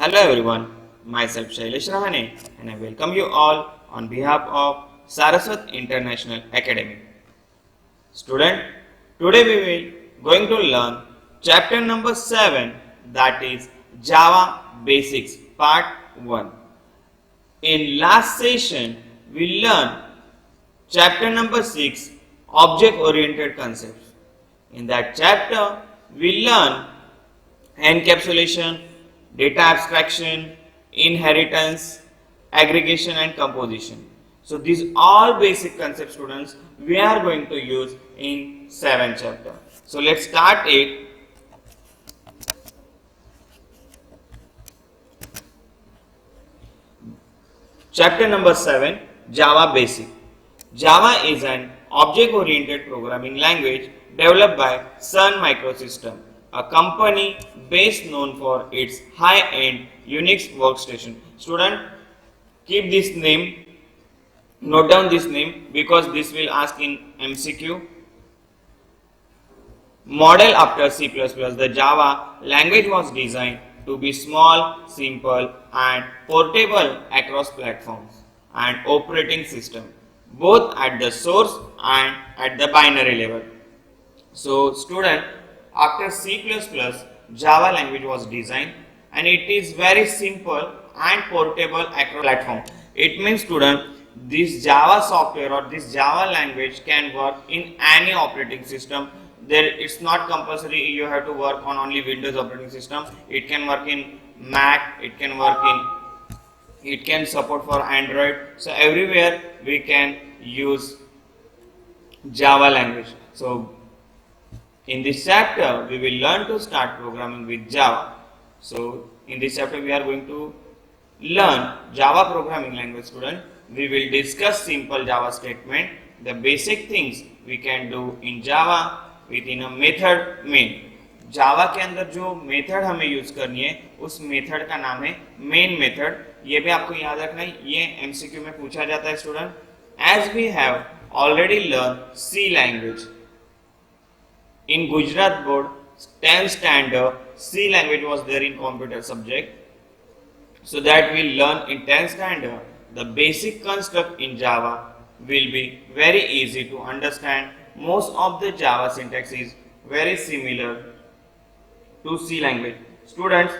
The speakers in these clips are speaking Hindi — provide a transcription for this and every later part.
Hello everyone, myself Shailesh Rahane and I welcome you all on behalf of Saraswat International Academy. Student, today we will going to learn chapter number 7, that is Java Basics Part 1. In last session we learned chapter number 6, Object Oriented Concepts. In that chapter we learn encapsulation, data abstraction, inheritance, aggregation and composition. So these all basic concepts, students, we are going to use in 7th chapter. So let's start it. Chapter number 7, Java Basic. Java is an object-oriented programming language developed by Sun Microsystems, a company based known for its high-end Unix workstation. Student, keep this name, note down this name because this will ask in MCQ. Model after C++, the Java language was designed to be small, simple and portable across platforms and operating system, both at the source and at the binary level. So student, after C++, Java language was designed and it is very simple and portable across platform. It means student, this Java software or this Java language can work in any operating system. It's not compulsory you have to work on only Windows operating system. It can work in Mac, it can support for Android. So everywhere we can use Java language. So in this chapter we will learn to start programming with Java. So in this chapter we are going to learn Java programming language, student. We will discuss simple Java statement, the basic things we can do in Java within a method main. जावा के अंदर जो मेथड हमें यूज करनी है उस मेथड का नाम है मेन मेथड. ये भी आपको याद रखना है, ये एमसीक्यू में पूछा जाता है student. As we have already learn C language in Gujarat board 10th standard, C language was there in computer subject. So that we learn in 10th standard the basic construct in Java will be very easy to understand. Most of the Java syntax is very similar to C language. Students,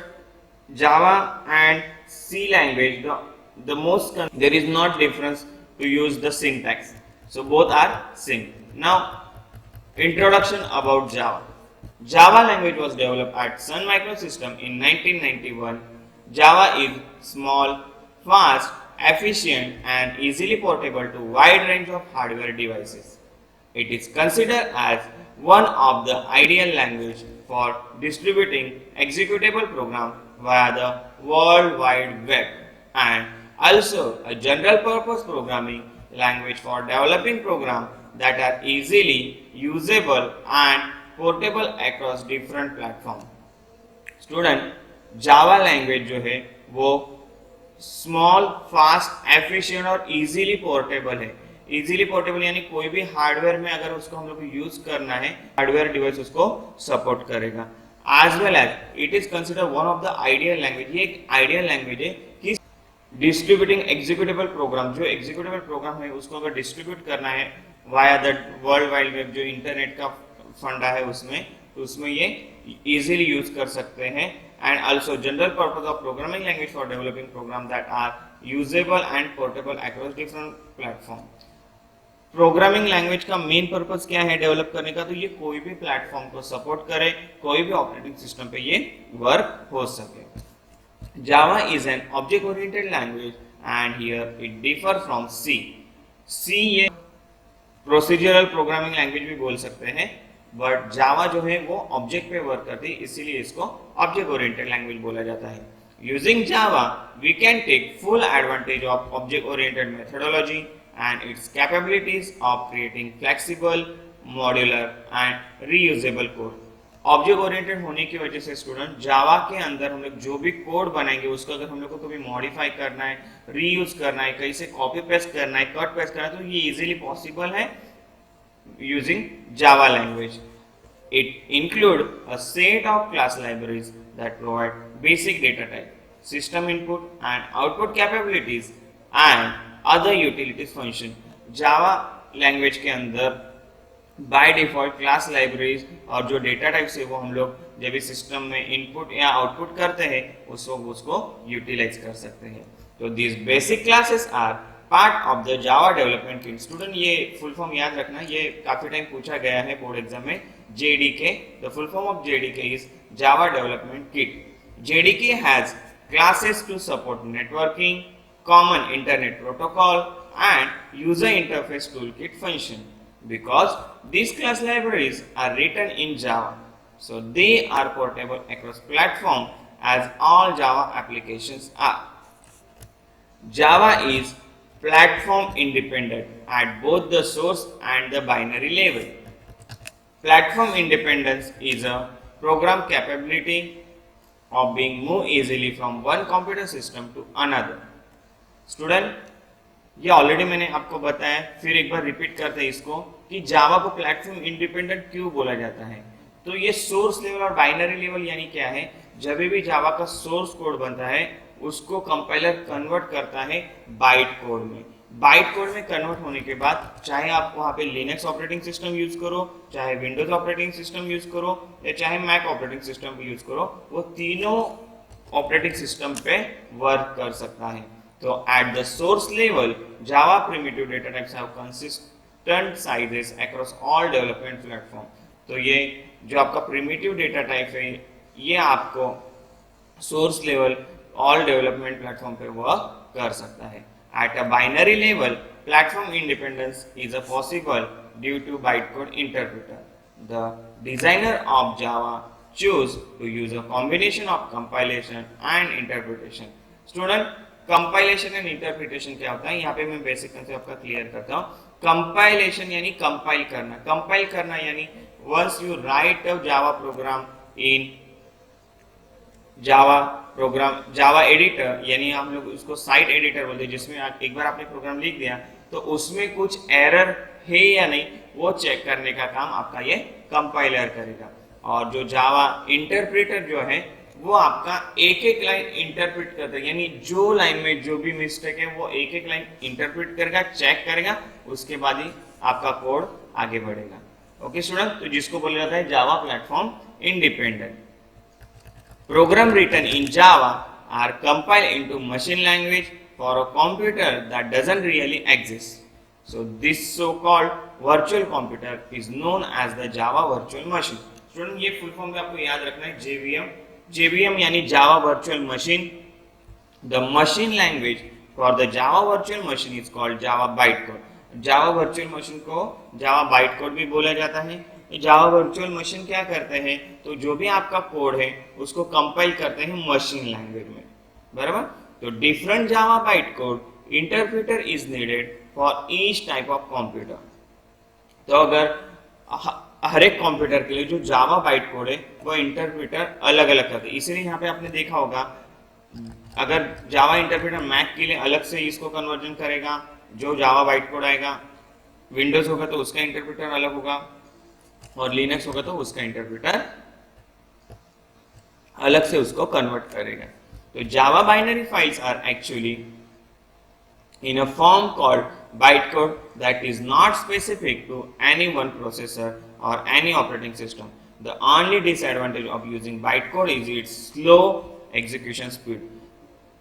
Java and C language, there is not difference to use the syntax. So both are same. Now introduction about Java. Java language was developed at Sun Microsystems in 1991. Java is small, fast, efficient and easily portable to wide range of hardware devices. It is considered as one of the ideal language for distributing executable program via the World Wide Web and also a general purpose programming language for developing programs that are easily usable and portable across different platform. Student, Java language जो है वो स्मॉल, फास्ट, एफिशिएंट और इजीली पोर्टेबल है. इजीली पोर्टेबल यानी कोई भी हार्डवेयर में अगर उसको हम लोग को यूज करना है, हार्डवेयर डिवाइस उसको सपोर्ट करेगा. As well as it is consider one of the ideal language. ये एक आइडियल लैंग्वेज है कि डिस्ट्रीब्यूटिंग एग्जीक्यूटेबल प्रोग्राम, जो एग्जीक्यूटेबल प्रोग्राम है उसको अगर डिस्ट्रीब्यूट करना है via the world wide web, जो इंटरनेट का फंडा है उसमें ये इजीली यूज कर सकते हैं. And also general purpose of programming language for developing program that are usable and portable across different platform. Programming language का मेन पर्पस क्या है डेवलप करने का? तो ये कोई भी प्लेटफॉर्म को सपोर्ट करे, कोई भी ऑपरेटिंग सिस्टम पे ये वर्क हो सके. Java is an object-oriented language and here it differs from C. C ये प्रोसीजरल प्रोग्रामिंग लैंग्वेज भी बोल सकते हैं, बट जावा जो है वो ऑब्जेक्ट पे वर्क करती है, इसीलिए इसको ऑब्जेक्ट ओरिएंटेड लैंग्वेज बोला जाता है. Using Java we can take full advantage of object oriented methodology and its capabilities of creating flexible, modular and reusable code. Object oriented होने की वजह से स्टूडेंट जावा के अंदर हम लोग जो भी कोड बनाएंगे उसको अगर हम लोग को कभी मॉडिफाई करना है, रीयूज करना है, कहीं से कॉपी पेस्ट करना है, कट पेस्ट करना है, तो ये इजीली पॉसिबल है using Java language. It includes a set of class libraries that provide basic data type. system input and output capabilities and other utilities function. Java language के अंदर बाय डिफॉल्ट क्लास लाइब्रेरीज और जो डेटा टाइप्स है वो हम लोग जब भी सिस्टम में इनपुट या आउटपुट करते हैं उस वक्त उसको यूटिलाइज कर सकते हैं. तो this basic classes are part of the Java development kit. Student ये फुल फॉर्म याद रखना, ये काफी टाइम पूछा गया है बोर्ड एग्जाम में. JDK, the full form of JDK is Java development kit. JDK has classes to support networking, common internet protocol and user interface toolkit function. Because these class libraries are written in Java, so they are portable across platform as all Java applications are. Java is platform independent at both the source and the binary level. Platform independence is a program capability of being moved easily from one computer system to another. Student, ये ऑलरेडी मैंने आपको बताया, फिर एक बार रिपीट करते हैं इसको कि जावा को प्लेटफॉर्म इंडिपेंडेंट क्यों बोला जाता है. तो ये सोर्स लेवल और बाइनरी लेवल यानी क्या है, जब भी जावा का सोर्स कोड बनता है उसको कंपाइलर कन्वर्ट करता है बाइट कोड में. बाइट कोड में कन्वर्ट होने के बाद चाहे आप वहाँ पे लिनक्स ऑपरेटिंग सिस्टम यूज करो, चाहे विंडोज ऑपरेटिंग सिस्टम यूज करो या चाहे मैक ऑपरेटिंग सिस्टम यूज करो, वो तीनों ऑपरेटिंग सिस्टम पे वर्क कर सकता है. So at the source level, Java primitive data types have consistent sizes across all development platform. तो ये जो आपका primitive data type है, ये आपको source level all development platform पे वर्क कर सकता है. At a binary level, platform independence is a possible due to bytecode interpreter. The designer of Java choose to use a combination of compilation and interpretation. Student, compilation and interpretation क्या होता है, यहाँ पे मैं बेसिक कंसेप्ट आपका क्लियर करता हूँ. कंपाइलेशन यानी कंपाइल करना. कंपाइल करना यानी once you write a Java program in Java editor, यानी हम लोग उसको साइट एडिटर बोलते हैं, जिसमें एक बार आपने प्रोग्राम लिख दिया तो उसमें कुछ एरर है या नहीं वो चेक करने का काम आपका ये कंपाइलर करेगा. और जो जावा इंटरप्रेटर जो है वो आपका एक एक लाइन इंटरप्रेट करता है, यानी जो लाइन में जो भी मिस्टेक है वो एक एक लाइन इंटरप्रेट करेगा, चेक करेगा, उसके बाद ही आपका कोड आगे बढ़ेगा. ओके स्टूडेंट, तो जिसको बोला जाता है Java platform independent. Program written in Java are compiled into machine language for a computer that doesn't really exist. So this so called virtual computer is known as the Java virtual machine. Student, ये फुल फॉर्म में आपको याद रखना है JVM यानी Java virtual machine. The machine language for the Java virtual machine is called Java bytecode. Java virtual machine को जावा बाइटकोड भी बोला जाता है. जावा वर्चुअल मशीन क्या करते हैं, तो जो भी आपका कोड है उसको कंपाइल करते हैं मशीन लैंग्वेज में, बराबर. तो different Java bytecode interpreter is needed for each type of computer. तो अगर हर एक कंप्यूटर के लिए जो जावा बाइट कोड है वो इंटरप्रेटर अलग अलग करते हैं. इसलिए यहाँ पे आपने देखा होगा, अगर जावा इंटरप्रेटर मैक के लिए अलग से इसको कन्वर्जन करेगा, जो जावा बाइट कोड आएगा, विंडोज होगा तो उसका इंटरप्रेटर अलग होगा, और लिनक्स होगा तो उसका इंटरप्रेटर अलग से उसको कन्वर्ट करेगा. तो Java binary files are actually in a form called bytecode that is not specific to any one processor or any operating system. The only disadvantage of using bytecode is its slow execution speed.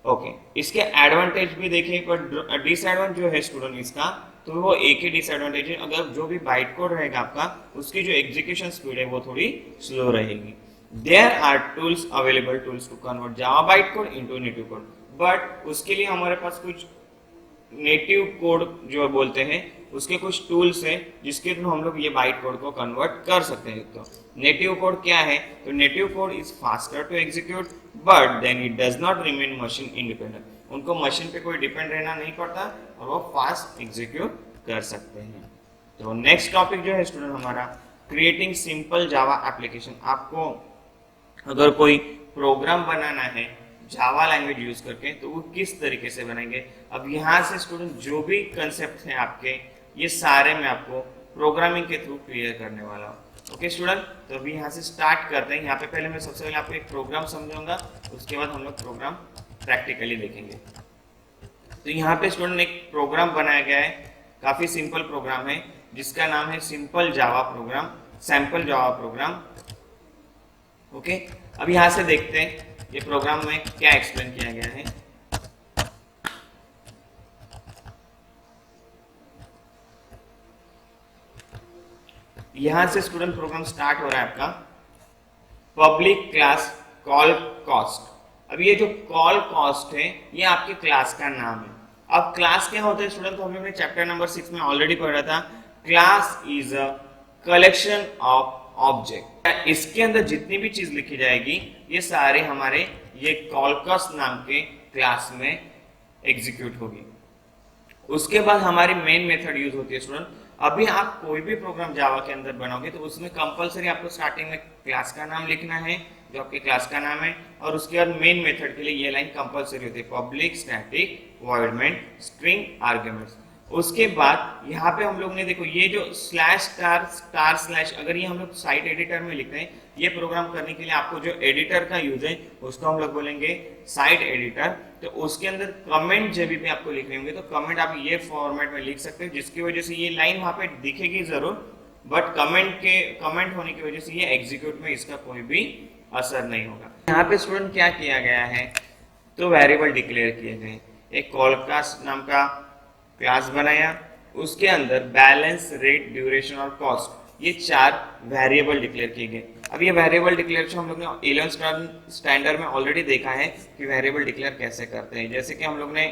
Okay, इसके एडवांटेज भी देखें, पर डिसएडवांटेज जो है स्टूडेंट इसका, तो वो एक ही डिसएडवांटेज है, अगर जो भी बाइट कोड रहेगा आपका उसकी जो एग्जीक्यूशन स्पीड है वो थोड़ी स्लो रहेगी. There are tools available tools to convert Java bytecode into native code, but उसके लिए हमारे पास कुछ नेटिव कोड जो बोलते हैं उसके कुछ टूल्स हैं जिसके थ्रू हम लोग ये बाइट कोड को कन्वर्ट कर सकते हैं. तो नेटिव कोड क्या है, तो native code is faster to execute but then it does not remain machine independent. उनको मशीन पे कोई डिपेंड रहना नहीं पड़ता और वो फास्ट एग्जीक्यूट कर सकते हैं. तो नेक्स्ट टॉपिक जो है स्टूडेंट हमारा क्रिएटिंग सिंपल जावा एप्लीकेशन. आपको अगर कोई प्रोग्राम बनाना है जावा लैंग्वेज यूज करके तो वो किस तरीके से बनाएंगे. अब यहाँ से स्टूडेंट जो भी कंसेप्ट है आपके ये सारे मैं आपको प्रोग्रामिंग के थ्रू क्लियर करने वाला हूँ. ओके स्टूडेंट, तो अभी यहाँ से स्टार्ट करते हैं. यहाँ पे पहले मैं सबसे पहले आपको एक प्रोग्राम समझाऊंगा, उसके बाद हम लोग प्रोग्राम प्रैक्टिकली देखेंगे। तो यहाँ पे स्टूडेंट एक प्रोग्राम बनाया गया है, काफी सिंपल प्रोग्राम है जिसका नाम है simple Java program, sample Java program. Okay, अब यहाँ से देखते हैं ये प्रोग्राम में क्या एक्सप्लेन किया गया है। यहां से स्टूडेंट प्रोग्राम स्टार्ट हो रहा है आपका पब्लिक क्लास कॉल कॉस्ट। अब ये जो कॉल कॉस्ट है ये आपके क्लास का नाम है। अब क्लास क्या होता है स्टूडेंट, तो हम लोग ने चैप्टर नंबर 6 में ऑलरेडी पढ़ा था। Class is a collection of object. इसके अंदर जितनी भी चीज लिखी जाएगी ये सारे हमारे ये कॉल कॉस्ट नाम के क्लास में एग्जीक्यूट होगी। उसके बाद हमारी मेन मेथड यूज होती है स्टूडेंट। अभी आप कोई भी प्रोग्राम जावा के अंदर बनाओगे तो उसमें कंपलसरी आपको स्टार्टिंग में क्लास का नाम लिखना है जो आपके क्लास का नाम है, और उसके बाद मेन मेथड के लिए ये लाइन कंपलसरी होती है, public static void main string arguments. उसके बाद यहाँ पे हम लोग ने देखो ये जो स्लैश स्टार स्लैश, अगर ये हम लोग साइट एडिटर में लिखते हैं, ये प्रोग्राम करने के लिए आपको जो एडिटर का यूज है उसको हम लोग बोलेंगे साइट एडिटर। तो उसके अंदर कमेंट जब भी आपको लिखने होंगे तो कमेंट आप ये फॉर्मेट में लिख सकते हो, जिसकी वजह से ये लाइन वहां पे दिखेगी जरूर, बट कमेंट होने की वजह से ये एग्जीक्यूट में इसका कोई भी असर नहीं होगा। यहाँ पे स्टूडेंट क्या किया गया है, तो वेरिएबल डिक्लेयर किए गए। एक कॉल कास्ट नाम का क्लास बनाया, उसके अंदर बैलेंस, रेट, ड्यूरेशन और कॉस्ट, ये 4 वेरिएबल डिक्लेयर किए गए। अब ये वेरिएबल डिक्लेरेशन हम लोग ने 11th स्टैंडर्ड में ऑलरेडी देखा है कि वेरिएबल डिक्लेयर कैसे करते हैं। जैसे कि हम लोग ने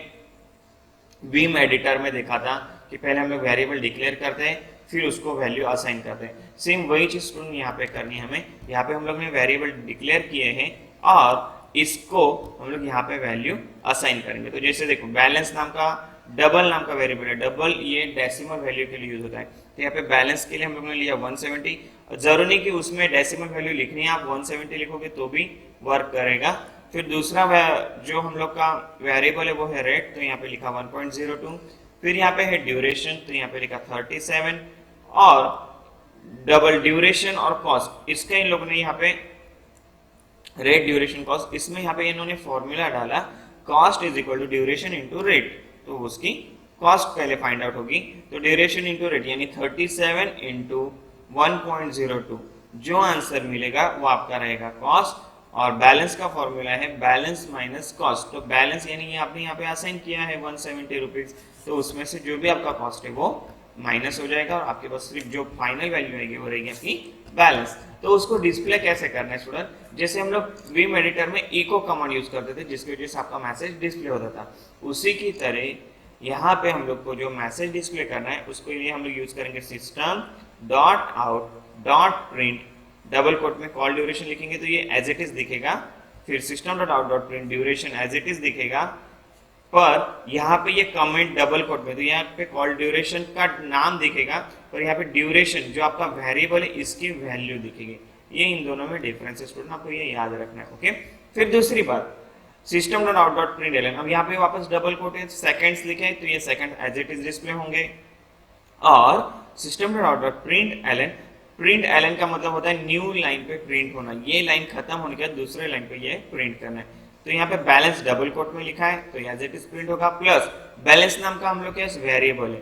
बीम एडिटर में देखा था कि पहले हम लोग वेरिएबल डिक्लेयर करते हैं फिर उसको वैल्यू असाइन करते हैं। सेम वही चीज स्टूडेंट यहाँ पे करनी है हमें। यहाँ पे हम लोग ने वेरिएबल डिक्लेयर किए हैं और इसको हम लोग यहाँ पे वैल्यू असाइन करेंगे। तो जैसे देखो बैलेंस नाम का डबल नाम का वेरिएबल है, डबल ये डेसिमल वैल्यू के लिए यूज होता है। तो यहाँ पे बैलेंस के लिए हम लोग ने लिया 170। जरूरी नहीं कि उसमें डेसिमल वैल्यू लिखनी है, आप 170 लिखोगे तो भी वर्क करेगा। फिर दूसरा जो हम लोग का वेरिएबल है वो है रेट, तो यहाँ पे लिखा 1.02। फिर यहाँ पे है ड्यूरेशन, तो यहाँ पे लिखा 37, और डबल ड्यूरेशन और कॉस्ट, इसका इन लोगों ने यहाँ पे रेट ड्यूरेशन कॉस्ट, इसमें यहाँ पे इन्होंने फॉर्मूला डाला cost is equal to duration into rate. तो उसकी कॉस्ट पहले फाइंड आउट होगी, तो ड्यूरेशन इंटू रेट यानी 37 इंटू 1.02, जो आंसर मिलेगा वो आपका रहेगा कॉस्ट। और बैलेंस का फॉर्मूला है बैलेंस माइनस कॉस्ट, तो बैलेंस यानी ये आपने यहाँ पे असाइन किया है 170 रुपीज, तो उसमें से जो भी आपका कॉस्ट है वो माइनस हो जाएगा और आपके पास सिर्फ जो फाइनल वैल्यू आएगी वो रहेगी आपकी बैलेंस। तो उसको डिस्प्ले कैसे करना है स्टूडेंट, जैसे हम लोग विम एडिटर में इको कमांड यूज करते थे जिसकी वजह से आपका मैसेज डिस्प्ले होता था, उसी की तरह यहाँ पे हम लोग को जो मैसेज डिस्प्ले करना है उसको लिए हम लोग यूज करेंगे system dot out dot print, double quote में कॉल ड्यूरेशन लिखेंगे तो ये एज इट इज दिखेगा, फिर system dot out dot print duration as it is दिखेगा, पर यहाँ पे ये कमेंट डबल कोट में, तो यहाँ पे कॉल ड्यूरेशन का नाम दिखेगा और यहाँ पे ड्यूरेशन जो आपका वेरिएबल है इसकी वैल्यू दिखेगी। ये इन दोनों में डिफरेंस है स्टूडेंट, आपको ये याद रखना है। ओके, फिर दूसरी बात system dot out dot print L N, अब यहाँ पे वापस डबल कोट है, सेकंड्स लिखे तो ये second as it is display होंगे, और system dot out dot print L N का मतलब होता है न्यू लाइन पे प्रिंट होना, ये लाइन खत्म होने के बाद दूसरे लाइन पे ये प्रिंट करना है। तो यहाँ पे बैलेंस डबल कोट में लिखा है तो एज इट इज प्रिंट होगा, प्लस बैलेंस नाम का हम लोग के वेरिएबल है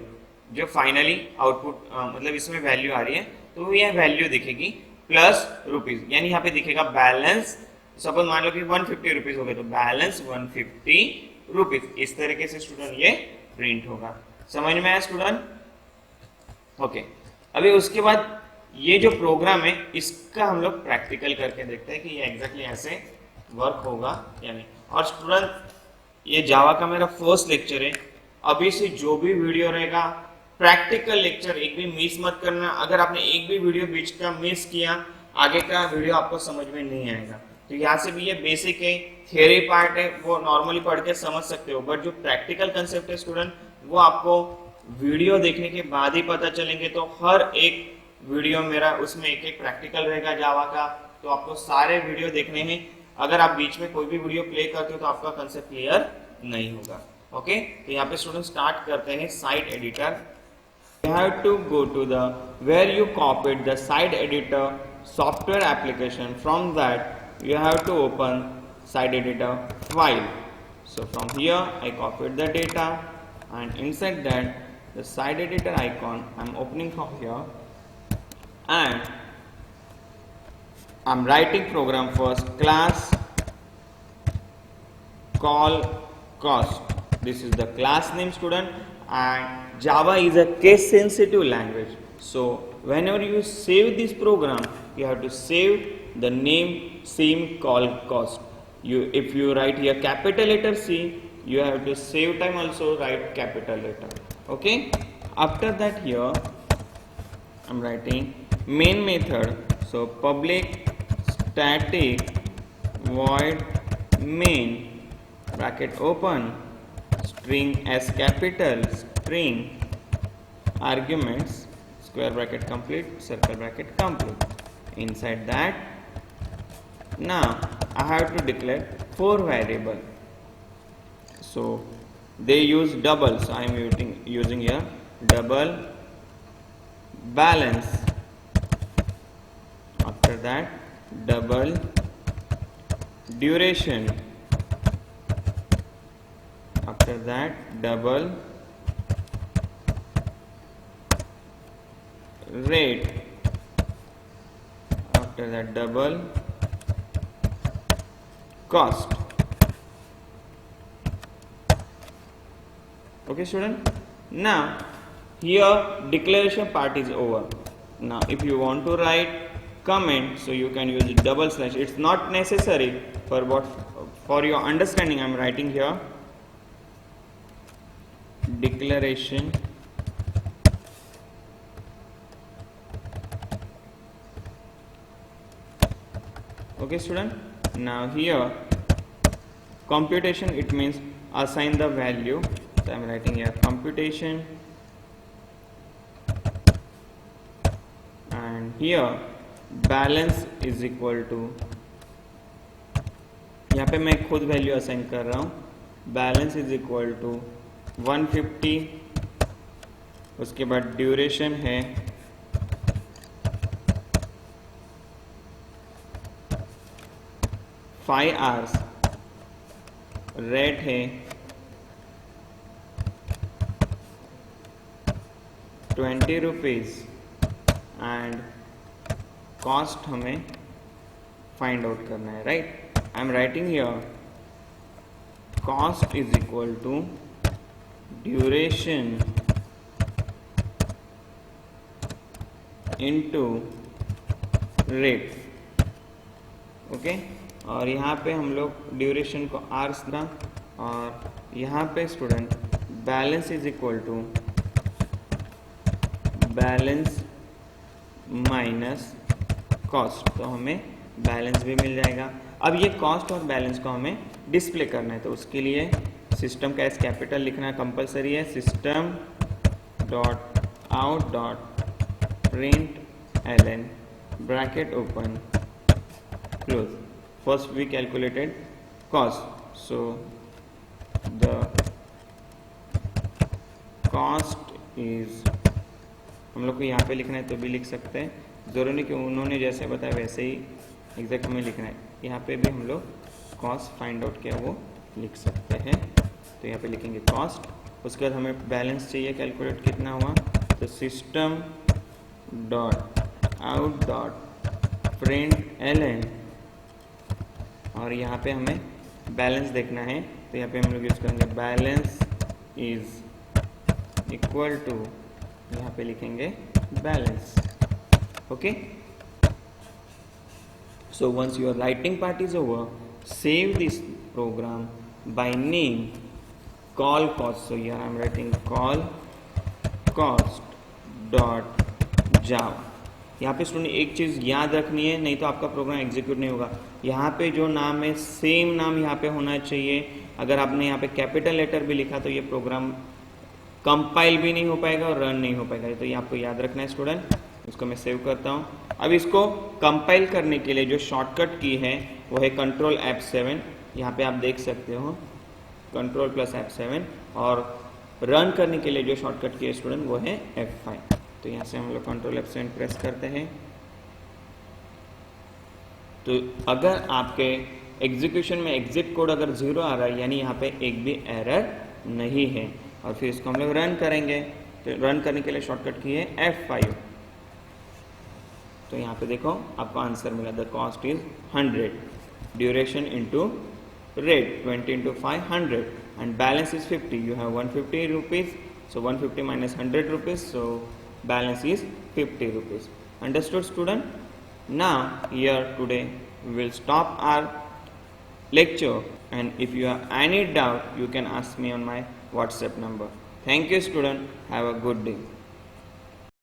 जो फाइनली आउटपुट मतलब इसमें वैल्यू आ रही है तो ये वैल्यू दिखेगी प्लस रुपीज, यानी यहाँ पे दिखेगा बैलेंस, सपोज मान लो कि 150 रुपीज हो गए तो बैलेंस 150 रुपीज, इस तरीके से स्टूडेंट ये प्रिंट होगा। समझ में आया स्टूडेंट? ओके, अभी उसके बाद ये जो प्रोग्राम है इसका हम लोग प्रैक्टिकल करके देखते हैं कि ये एग्जैक्टली ऐसे वर्क होगा या नहीं। और स्टूडेंट ये जावा का मेरा फर्स्ट लेक्चर है, अभी से जो भी वीडियो रहेगा प्रैक्टिकल लेक्चर एक भी मिस मत करना। अगर आपने एक भी वीडियो बीच का मिस किया आगे का वीडियो आपको समझ में नहीं आएगा। तो यहाँ से भी ये बेसिक है, थियरी पार्ट है वो नॉर्मली पढ़ के समझ सकते हो, बट जो प्रैक्टिकल कंसेप्ट है स्टूडेंट वो आपको वीडियो देखने के बाद ही पता चलेंगे। तो हर एक वीडियो मेरा उसमें एक एक प्रैक्टिकल रहेगा जावा का, तो आपको सारे वीडियो देखने हैं। अगर आप बीच में कोई भी वीडियो प्ले करते हो तो आपका कंसेप्ट क्लियर नहीं होगा। ओके, तो यहाँ पे स्टूडेंट स्टार्ट करते हैं site editor. You have to go to the where you copied the site editor software application. From that you have to open site editor file. So from here I copied the data, and inside that the side editor icon I'm opening from here, and I'm writing program first, class call cost. This is the class name, student, and Java is a case sensitive language. So whenever you save this program, you have to save the name same call cost. If you write here capital letter C, you have to save time also write capital letter. Okay. After that here I'm writing main method. So public static void main bracket open string s capital string arguments square bracket complete circle bracket complete. Inside that now I have to declare 4 variable. So they use double, so I am using here double balance. After that double duration. After that double rate. After that double cost. Okay, student. Now here declaration part is over. Now if you want to write comment, so you can use double slash. It's not necessary for your understanding. I'm writing here declaration okay, student. Now here computation, it means assign the value. So I'm writing here computation, and here balance is equal to, यहाँ पे मैं खुद वैल्यू असाइन कर रहा हूँ, बैलेंस इज इक्वल टू 150. उसके बाद ड्यूरेशन है 5 आवर्स, रेट है 20 रुपीज़, एंड कॉस्ट हमें फाइंड आउट करना है, right. I am writing here cost is equal to duration into rate. Okay, और यहाँ पे हम लोग ड्यूरेशन को आवर्स ना, और यहाँ पे student balance is equal to balance minus cost, तो हमें बैलेंस भी मिल जाएगा. अब ये कॉस्ट और बैलेंस को हमें डिस्प्ले करना है, तो उसके लिए सिस्टम का एस कैपिटल लिखना कंपलसरी है. System dot out dot print L N bracket open close. First we calculated cost, so the cost is, हम लोग को यहाँ पे लिखना है तो भी लिख सकते हैं, ज़रूरी नहीं कि उन्होंने जैसे बताया वैसे ही एग्जैक्ट हमें लिखना है. यहाँ पे भी हम लोग कॉस्ट फाइंड आउट किया वो लिख सकते हैं. तो यहाँ पे लिखेंगे कॉस्ट. उसके बाद हमें बैलेंस चाहिए कैलकुलेट कितना हुआ, तो system dot out dot print L N, और यहाँ पे हमें बैलेंस देखना है, तो यहाँ पे हम लोग यूज़ करेंगे बैलेंस इज इक्वल टू, यहाँ पे लिखेंगे balance. Okay, so once your writing part is over, save this program by name call cost. So here I am writing call cost dot java. यहाँ पे स्टूडेंट एक चीज़ याद रखनी है, नहीं तो आपका प्रोग्राम एग्जीक्यूट नहीं होगा. यहाँ पे जो नाम है सेम नाम यहाँ पे होना चाहिए. अगर आपने यहाँ पे कैपिटल लेटर भी लिखा तो ये प्रोग्राम कंपाइल भी नहीं हो पाएगा और रन नहीं हो पाएगा. तो ये आपको याद रखना है स्टूडेंट. इसको मैं सेव करता हूँ. अब इसको कंपाइल करने के लिए जो शॉर्टकट की है वो है कंट्रोल F7. यहाँ पे आप देख सकते हो कंट्रोल प्लस F7, और रन करने के लिए जो शॉर्टकट की है स्टूडेंट वो है F5. तो यहाँ से हम लोग कंट्रोल F7 प्रेस करते हैं. तो अगर आपके एग्जीक्यूशन में एग्जिट कोड अगर 0 आ रहा है यानी यहाँ पे एक भी एरर नहीं है। और फिर इसको हम लोग रन करेंगे, तो रन करने के लिए शॉर्टकट की है F5। तो यहाँ पे देखो आपको आंसर मिला, the cost is 100, duration into rate 20 into 5 100 and balance is 50. You have 150 rupees, so 150 minus 100 rupees, so balance is 50 rupees. Understood, student? Now here today we will stop our lecture, and if you have any doubt you can ask me on my WhatsApp number. Thank you, student. Have a good day.